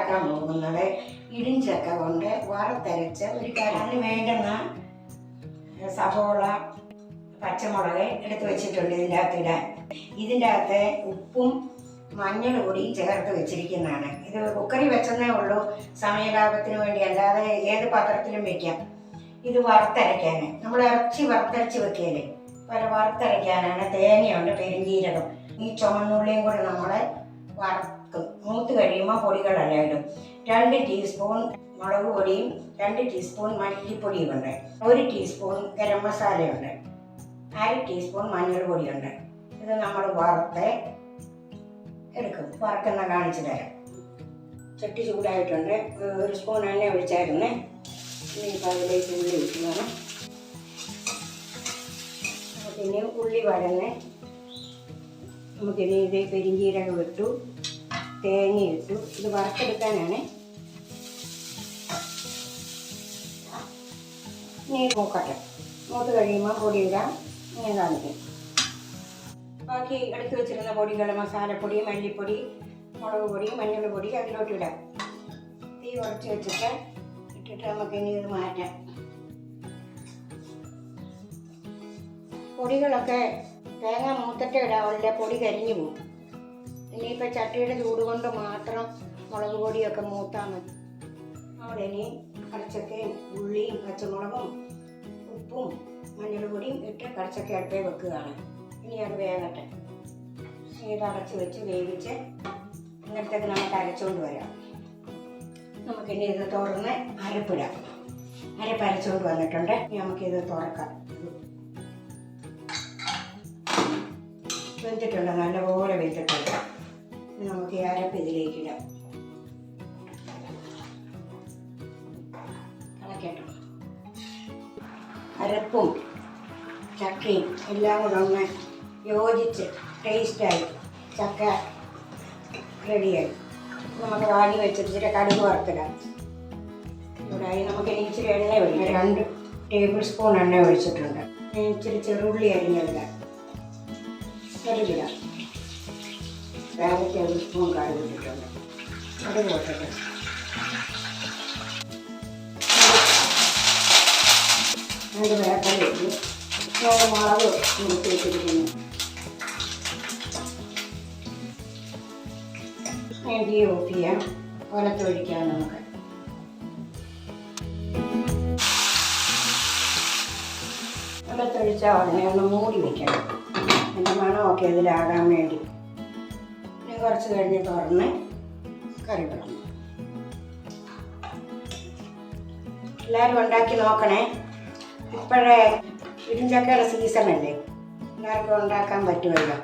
ഉണ്ടാക്കാൻ പോകുന്നത് ഇടിഞ്ചക്ക കൊണ്ട് വറുത്തരച്ച ഒരു കറി. അതിന് വേണ്ടുന്ന സവോള, പച്ചമുളക് എടുത്ത് വെച്ചിട്ടുണ്ട് ഇതിൻ്റെ അകത്ത് ഇടാൻ. ഇതിൻ്റെ അകത്ത് ഉപ്പും മഞ്ഞൾ പൊടിയും ചേർത്ത് വെച്ചിരിക്കുന്നതാണ്. ഇത് കുക്കറിൽ വെച്ചെന്നേ ഉള്ളൂ, സമയലാഭത്തിന് വേണ്ടി, അല്ലാതെ ഏത് പാത്രത്തിലും വെക്കാം. ഇത് വറുത്തരയ്ക്കാൻ, നമ്മൾ ഇറച്ചി വറുത്തരച്ച് വെക്കുകയല്ലേ, പല വറുത്തരയ്ക്കാനാണ്. തേങ്ങയുണ്ട്, പെരുംജീരകം, ഈ ചുമന്നുള്ളിയും കൂടെ നമ്മൾ വറുക്കും. മൂത്ത് കഴിയുമ്പോൾ പൊടികളെല്ലാം ഇടും. 2 ടീസ്പൂൺ മുളക് പൊടിയും 2 ടീസ്പൂൺ മല്ലിപ്പൊടിയും ഉണ്ട്. 1 ടീസ്പൂൺ ഗരം മസാലയുണ്ട്. 1/2 ടീസ്പൂൺ മഞ്ഞൾ പൊടിയുണ്ട്. ഇത് നമ്മൾ വറുത്ത് എടുക്കും. വറുക്കുന്ന കാണിച്ചു തരാം. ചട്ടി ചൂടായിട്ടുണ്ട്. 1 സ്പൂൺ എണ്ണ ഒഴിച്ചായിരുന്നു. ഇനിയിപ്പോൾ അതിലേക്ക് ഉള്ളി ഇട്ട് നമുക്കിനി ഉള്ളി വഴന്ന് നമുക്കിനി ഇത് പെരിഞ്ചീരകം ഇട്ടു, തേങ്ങ ഇട്ടു. ഇത് വറുത്തെടുക്കാനാണ്. ഇനി മൂക്കട്ടെ. മൂത്ത് കഴിയുമ്പോൾ പൊടി ഇടാം. ഇങ്ങനെ കാണിക്കും. ബാക്കി എടുത്ത് വെച്ചിരുന്ന പൊടികൾ, മസാലപ്പൊടി, മല്ലിപ്പൊടി, മുളക് പൊടി, മഞ്ഞൾ പൊടി അതിലോട്ട് ഇടാം. തീ കുറച്ച് വെച്ചിട്ട് ഇട്ടിട്ട് നമുക്കിനി ഇത് മാറ്റാം. പൊടികളൊക്കെ തേങ്ങ മൂത്തിട്ട് ഇടാവില്ല, പൊടി കരിഞ്ഞു പോകും. ഇനിയിപ്പോൾ ചട്ടിയുടെ ചൂട് കൊണ്ട് മാത്രം മുളക് പൊടിയൊക്കെ മൂത്താൽ മതി. അവിടെനി കടച്ചക്കയും ഉള്ളിയും പച്ചമുളകും ഉപ്പും മഞ്ഞൾ പൊടിയും ഇട്ട് കടച്ചക്ക അടുപ്പേ വെക്കുകയാണ്. ഇനി അത് വേകട്ടെ. ഇത് അടച്ച് വെച്ച് വേവിച്ച് ഇന്നത്തേക്ക് നമുക്ക് അരച്ചുകൊണ്ട് വരാം. നമുക്കിനി ഇത് തുറന്ന് അരപ്പിടാം. അരപ്പ് അരച്ചുകൊണ്ട് വന്നിട്ടുണ്ട്. ഇനി നമുക്കിത് തുറക്കാം. വെന്തിട്ടുണ്ട്, നല്ലപോലെ വെന്തിട്ടുണ്ട്. ഇനി നമുക്ക് ഈ അരപ്പ് ഇതിലേക്ക് ഇടാം. കളക്കട്ടോ. അരപ്പും ചക്കയും എല്ലാം കൂടെ ഒന്ന് യോജിച്ച് ടേസ്റ്റായി ചക്ക റെഡിയായി. നമുക്ക് വാങ്ങി വെച്ചിട്ട് ഇച്ചിരി കടുക് വറുത്തിടാം. ഇവിടായി നമുക്ക് ഇച്ചിരി എണ്ണ ഒഴിക്കാം. 2 ടേബിൾ സ്പൂൺ എണ്ണ ഒഴിച്ചിട്ടുണ്ട്. ഇച്ചിരി ചെറുള്ളി അരിഞ്ഞിടാം. കടുകിടാം. 1 ടേബിൾ സ്പൂൺ കടുക് ഇട്ടിട്ടുണ്ട്. കടുക് പൊട്ടട്ടെ. രണ്ട് വേപ്പല ഇട്ട് മുളക് മുറിച്ച് വെച്ചിരിക്കുന്നു. തീ ഓഫ് ചെയ്യാം. ഒലത്തൊഴിക്കാം. നമുക്ക് ഒലത്തൊഴിച്ചാൽ ഉടനെ ഒന്ന് മൂടി വയ്ക്കണം. എൻ്റെ മണമൊക്കെ ഇതിലാകാൻ വേണ്ടി. ഇനി കുറച്ച് കഴിഞ്ഞ് തുറന്ന് കറി വിടണം. എല്ലാവരും ഉണ്ടാക്കി നോക്കണേ. ഇപ്പോഴേ ഇടിഞ്ചക്കയുടെ സീസണല്ലേ, എല്ലാവർക്കും ഉണ്ടാക്കാൻ പറ്റുമല്ലോ.